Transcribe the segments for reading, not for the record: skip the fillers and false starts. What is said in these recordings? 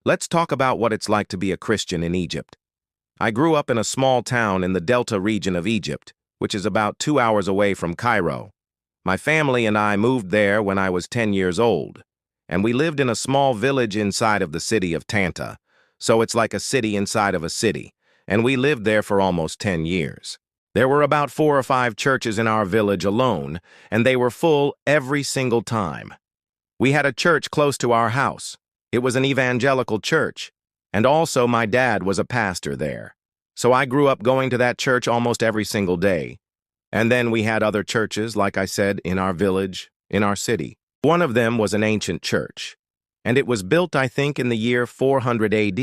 Let's talk about what it's like to be a Christian in Egypt. I grew up in a small town in the Delta region of Egypt, which is about 2 hours away from Cairo. My family and I moved there when I was 10 years old, and we lived in a small village inside of the city of Tanta, so it's like a city inside of a city, and we lived there for almost 10 years. There were about 4 or 5 churches in our village alone, and they were full every single time. We had a church close to our house. It was an evangelical church, and also my dad was a pastor there. So I grew up going to that church almost every single day. And then we had other churches, like I said, in our village, in our city. One of them was an ancient church, and it was built, I think, in the year 400 AD.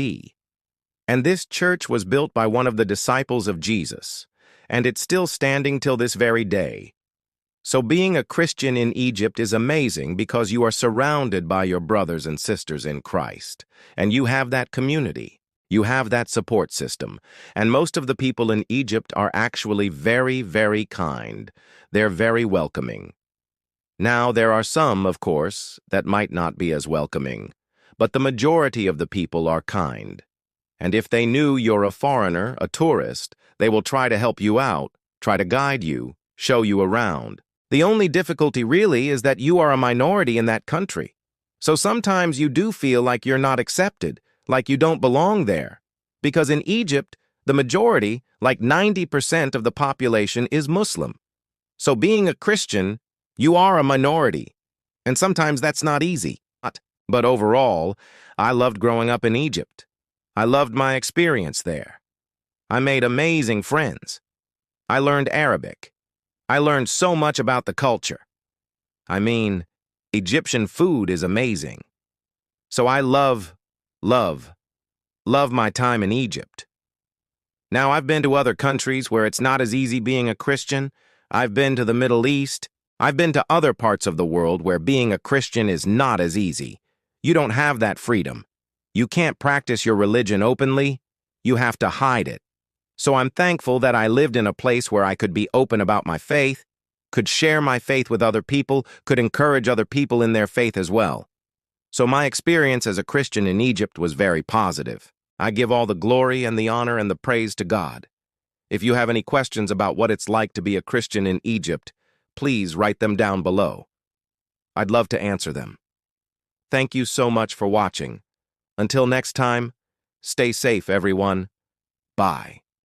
And this church was built by one of the disciples of Jesus, and it's still standing till this very day. So being a Christian in Egypt is amazing because you are surrounded by your brothers and sisters in Christ, and you have that community. You have that support system, and most of the people in Egypt are actually very, very kind. They're very welcoming. Now, there are some, of course, that might not be as welcoming, but the majority of the people are kind. And if they knew you're a foreigner, a tourist, they will try to help you out, try to guide you, show you around. The only difficulty really is that you are a minority in that country. So sometimes you do feel like you're not accepted, like you don't belong there. Because in Egypt, the majority, like 90% of the population, is Muslim. So being a Christian, you are a minority. And sometimes that's not easy. But overall, I loved growing up in Egypt. I loved my experience there. I made amazing friends. I learned Arabic. I learned so much about the culture. I mean, Egyptian food is amazing. So I love my time in Egypt. Now, I've been to other countries where it's not as easy being a Christian. I've been to the Middle East. I've been to other parts of the world where being a Christian is not as easy. You don't have that freedom. You can't practice your religion openly. You have to hide it. So I'm thankful that I lived in a place where I could be open about my faith, could share my faith with other people, could encourage other people in their faith as well. So my experience as a Christian in Egypt was very positive. I give all the glory and the honor and the praise to God. If you have any questions about what it's like to be a Christian in Egypt, please write them down below. I'd love to answer them. Thank you so much for watching. Until next time, stay safe, everyone. Bye.